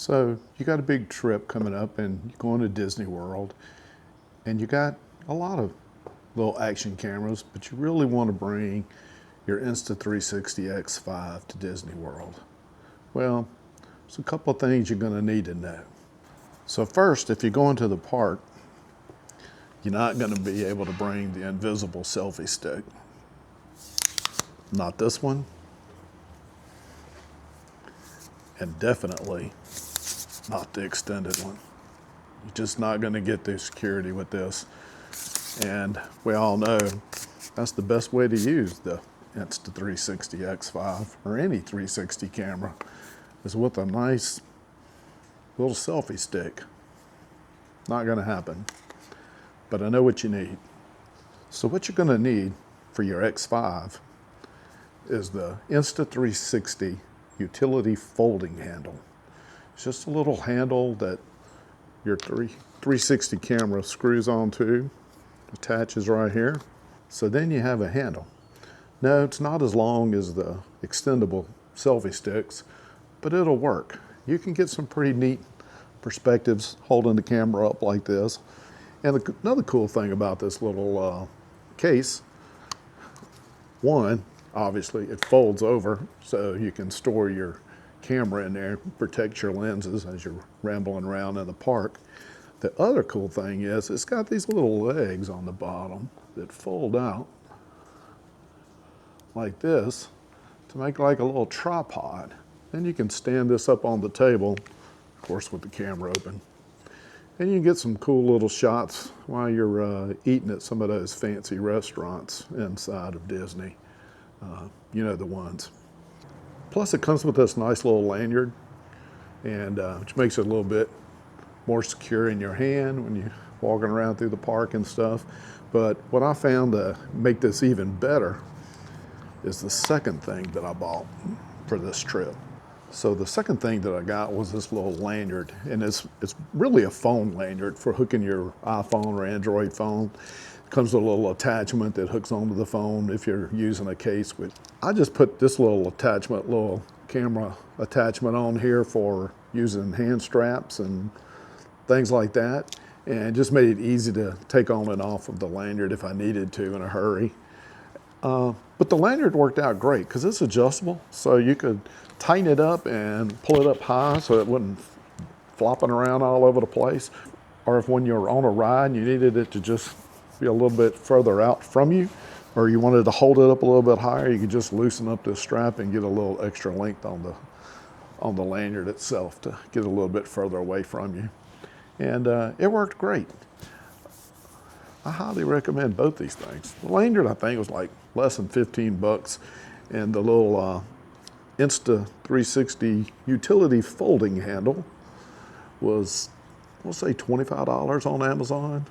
So you got a big trip coming up and you're going to Disney World and you got a lot of little action cameras, but you really want to bring your Insta360 X5 to Disney World. Well, there's a couple of things you're going to need to know. So first, if you're going to the park, you're not going to be able to bring the invisible selfie stick. Not this one. And definitely not the extended one. You're just not going to get the security with this. And we all know that's the best way to use the Insta360 X5 or any 360 camera is with a nice little selfie stick. Not going to happen. But I know what you need. So what you're going to need for your X5 is the Insta360 utility folding handle. It's just a little handle that your 360 camera screws onto, attaches right here. So then you have a handle. No, it's not as long as the extendable selfie sticks, but it'll work. You can get some pretty neat perspectives holding the camera up like this. And another cool thing about this little case, one, obviously it folds over so you can store your camera in there, protect your lenses as you're rambling around in the park. The other cool thing is it's got these little legs on the bottom that fold out like this to make like a little tripod. Then you can stand this up on the table, of course with the camera open. And you can get some cool little shots while you're eating at some of those fancy restaurants inside of Disney. You know the ones. Plus it comes with this nice little lanyard, and which makes it a little bit more secure in your hand when you're walking around through the park and stuff. But what I found to make this even better is the second thing that I bought for this trip. So the second thing that I got was this little lanyard, and it's really a phone lanyard for hooking your iPhone or Android phone. It comes with a little attachment that hooks onto the phone if you're using a case with. I just put this little attachment, little camera attachment on here for using hand straps and things like that, and just made it easy to take on and off of the lanyard if I needed to in a hurry. But the lanyard worked out great because it's adjustable, so you could tighten it up and pull it up high so it wouldn't flopping around all over the place. Or if when you're on a ride and you needed it to just be a little bit further out from you, or you wanted to hold it up a little bit higher, you could just loosen up this strap and get a little extra length on the lanyard itself to get a little bit further away from you. And it worked great. I highly recommend both these things. The lanyard, I think, was like less than 15 bucks, and the little Insta360 utility folding handle was, we'll say $25 on Amazon.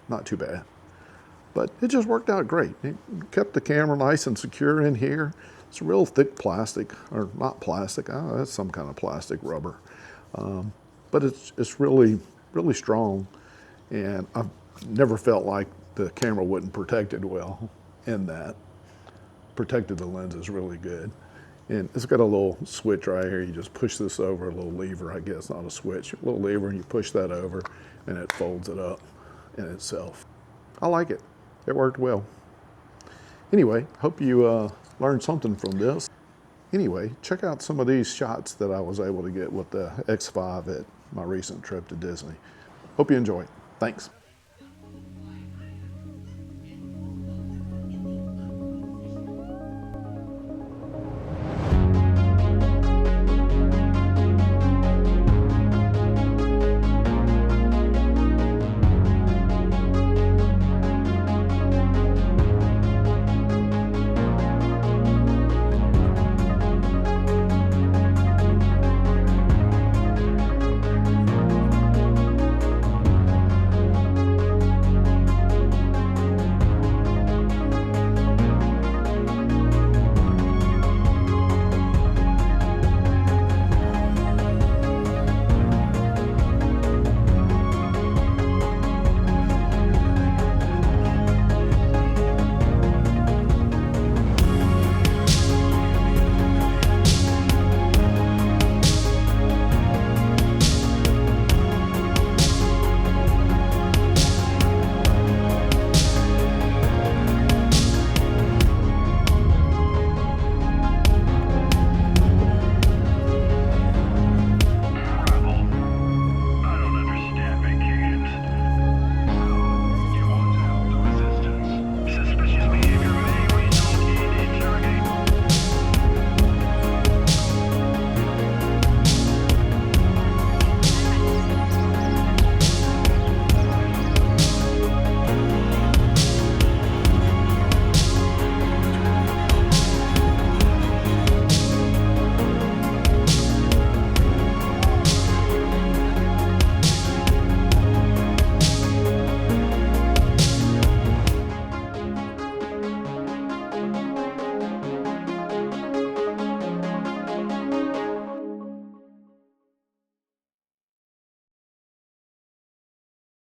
Not too bad. But it just worked out great. It kept the camera nice and secure in here. It's real thick plastic, or not plastic, that's some kind of plastic rubber. But it's really, really strong, and I've never felt like the camera wasn't protected well in that. Protected the lenses really good. And it's got a little switch right here. You just push this over, a little lever, I guess, not a switch, a little lever, and you push that over and it folds it up in itself. I like it. It worked well. Anyway, hope you learned something from this. Anyway, check out some of these shots that I was able to get with the X5 at my recent trip to Disney. Hope you enjoy it. Thanks.